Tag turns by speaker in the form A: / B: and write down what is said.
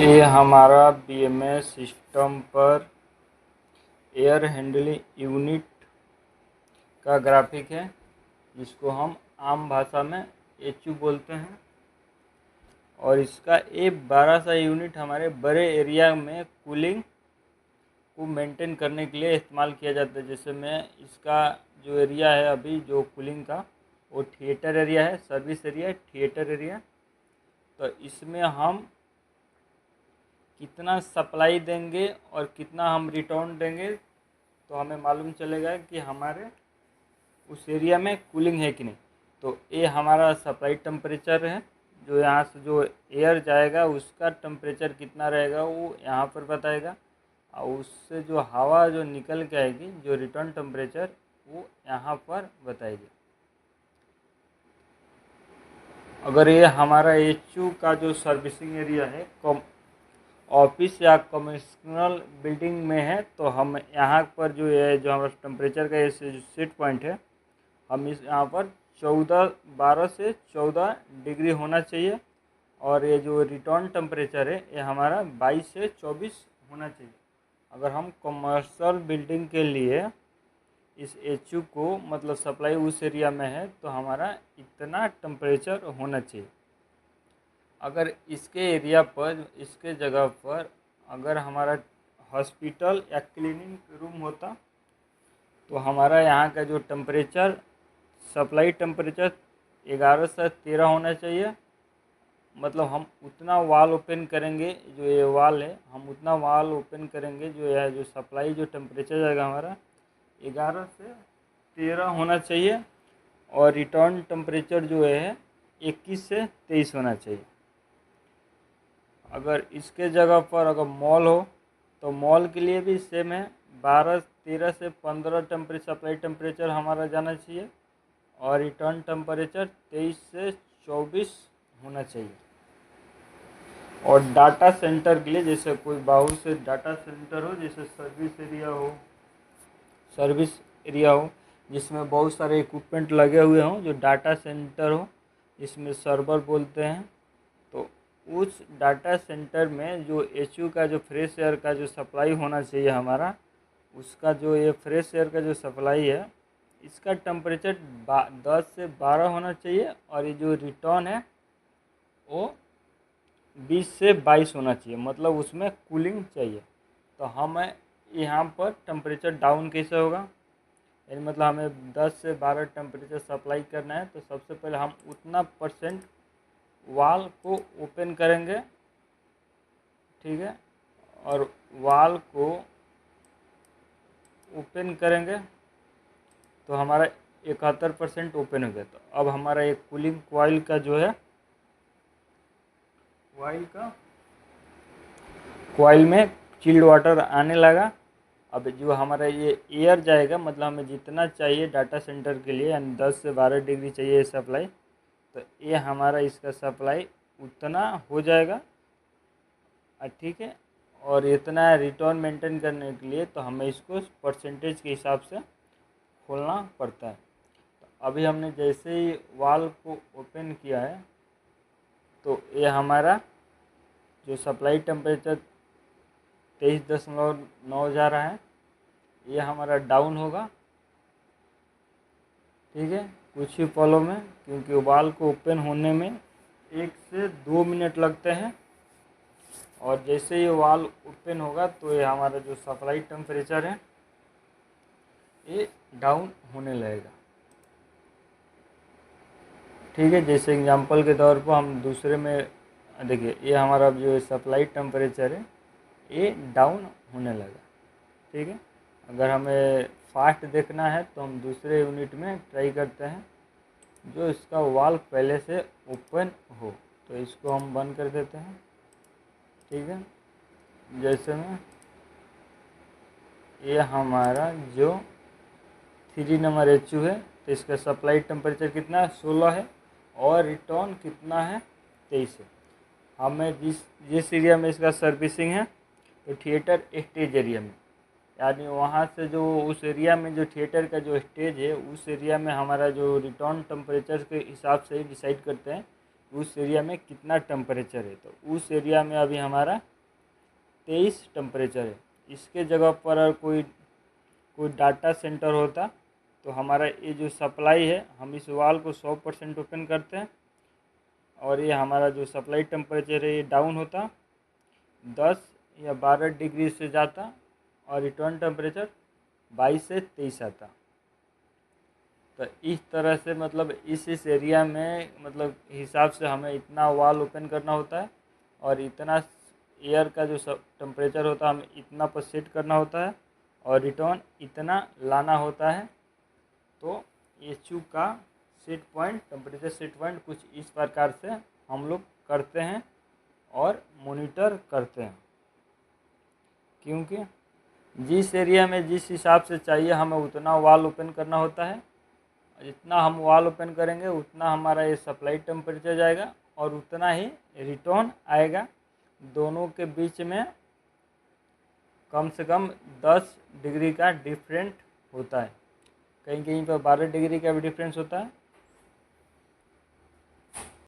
A: ये हमारा BMS system पर एयर हैंडलिंग यूनिट का ग्राफिक है, जिसको हम आम भाषा में एचयू बोलते हैं। और इसका एक बड़ा सा यूनिट हमारे बड़े एरिया में कूलिंग को मेंटेन करने के लिए इस्तेमाल किया जाता है। जैसे मैं इसका जो एरिया है अभी जो कूलिंग का, वो थिएटर एरिया है, सर्विस एरिया, थिएटर एरिया। तो इसमें हम कितना सप्लाई देंगे और कितना हम रिटर्न देंगे तो हमें मालूम चलेगा कि हमारे उस एरिया में कूलिंग है कि नहीं। तो ये हमारा सप्लाई टेम्परेचर है, जो यहाँ से जो एयर जाएगा उसका टेम्परेचर कितना रहेगा वो यहाँ पर बताएगा, और उससे जो हवा जो निकल के आएगी जो रिटर्न टेम्परेचर वो यहाँ पर बताएगी। अगर ये हमारा एचयू का जो सर्विसिंग एरिया है ऑफिस या कमर्शियल बिल्डिंग में है, तो हम यहाँ पर जो है जो हमारा टेम्परेचर का जो सेट पॉइंट है, हम इस यहाँ पर 12 से 14 डिग्री होना चाहिए। और ये जो रिटर्न टेम्परेचर है ये हमारा 22 से 24 होना चाहिए। अगर हम कमर्शियल बिल्डिंग के लिए इस एचयू को मतलब सप्लाई उस एरिया में है तो हमारा इतना टेम्परेचर होना चाहिए। अगर इसके एरिया पर इसके जगह पर अगर हमारा हॉस्पिटल या क्लिनिक रूम होता तो हमारा यहाँ का जो टेम्परेचर सप्लाई टेम्परेचर 11 से 13 होना चाहिए। मतलब हम उतना वाल ओपन करेंगे, जो ये वाल है हम उतना वाल ओपन करेंगे जो यह जो सप्लाई जो टेम्परेचर जाएगा हमारा 11 से 13 होना चाहिए। और रिटर्न टेम्परेचर जो है 21 से 23 होना चाहिए। अगर इसके जगह पर अगर मॉल हो तो मॉल के लिए भी सेम है, 13 से 15 सप्लाई टेम्परेचर हमारा जाना चाहिए और रिटर्न टेम्परेचर 23 से 24 होना चाहिए। और डाटा सेंटर के लिए जैसे कोई बाहर से डाटा सेंटर हो, जैसे सर्विस एरिया हो जिसमें बहुत सारे इक्विपमेंट लगे हुए हों, जो डाटा सेंटर हो जिसमें सर्वर बोलते हैं, तो उस डाटा सेंटर में जो एचयू का जो फ्रेश एयर का जो सप्लाई होना चाहिए हमारा, उसका जो ये फ्रेश एयर का जो सप्लाई है इसका टेम्परेचर 10 से 12 होना चाहिए। और ये जो रिटर्न है वो 20 से 22 होना चाहिए, मतलब उसमें कूलिंग चाहिए। तो हमें यहाँ पर टेम्परेचर डाउन कैसे होगा, यानी मतलब हमें 10 से 12 टेम्परेचर सप्लाई करना है तो सबसे पहले हम उतना परसेंट वाल को ओपन करेंगे, ठीक है। और वाल को ओपन करेंगे तो हमारा 71% ओपन हो गया। तो अब हमारा एक कूलिंग कॉइल का जो है कॉइल में चिल्ड वाटर आने लगा। अब जो हमारा ये एयर जाएगा, मतलब हमें जितना चाहिए डाटा सेंटर के लिए, यानी 10 से 12 डिग्री चाहिए सप्लाई, तो ये हमारा इसका सप्लाई उतना हो जाएगा, ठीक है। और इतना रिटर्न मेंटेन करने के लिए तो हमें इसको परसेंटेज के हिसाब से खोलना पड़ता है। तो अभी हमने जैसे ही वाल को ओपन किया है तो ये हमारा जो सप्लाई टेम्परेचर 23.9 जा रहा है, ये हमारा डाउन होगा, ठीक है, कुछ ही पलों में, क्योंकि वाल को ओपन होने में 1 से 2 मिनट लगते हैं। और जैसे ये वाल ओपन होगा तो ये हमारा जो सप्लाई टेम्परेचर है ये डाउन होने लगेगा, ठीक है। जैसे एग्जांपल के तौर पर हम दूसरे में देखिए, ये हमारा जो सप्लाई टेम्परेचर है ये डाउन होने लगा, ठीक है। अगर हमें फास्ट देखना है तो हम दूसरे यूनिट में ट्राई करते हैं जो इसका वाल पहले से ओपन हो। तो इसको हम बंद कर देते हैं, ठीक है। जैसे में ये हमारा जो 3 नंबर एचयू है तो इसका सप्लाई टेम्परेचर कितना है 16 है और रिटर्न कितना है 23 है। हमें जिस एरिया में इसका सर्विसिंग है तो थिएटर स्टेज एरिया में, यानी वहाँ से जो उस एरिया में जो थिएटर का जो स्टेज है उस एरिया में हमारा जो रिटर्न टेम्परेचर के हिसाब से डिसाइड करते हैं उस एरिया में कितना टेम्परेचर है। तो उस एरिया में अभी हमारा 23 टेम्परेचर है। इसके जगह पर अगर कोई डाटा सेंटर होता तो हमारा ये जो सप्लाई है, हम इस वाल को 100% ओपन करते हैं और ये हमारा जो सप्लाई टेम्परेचर है ये डाउन होता, 10 या 12 डिग्री से जाता और रिटर्न टेम्परेचर 22 से 23 आता। तो इस तरह से मतलब इस एरिया में मतलब हिसाब से हमें इतना वाल ओपन करना होता है और इतना एयर का जो टेम्परेचर होता है हमें इतना पर सेट करना होता है और रिटर्न इतना लाना होता है। तो एचयू का set point, temperature set point कुछ इस प्रकार से हम लोग करते हैं और मॉनिटर करते हैं, क्योंकि जिस एरिया में जिस हिसाब से चाहिए हमें उतना वाल ओपन करना होता है। जितना हम वाल ओपन करेंगे उतना हमारा ये सप्लाई टेम्परेचर जाएगा और उतना ही रिटर्न आएगा। दोनों के बीच में कम से कम 10 डिग्री का डिफरेंट होता है, कहीं कहीं पर 12 डिग्री का भी डिफरेंस होता है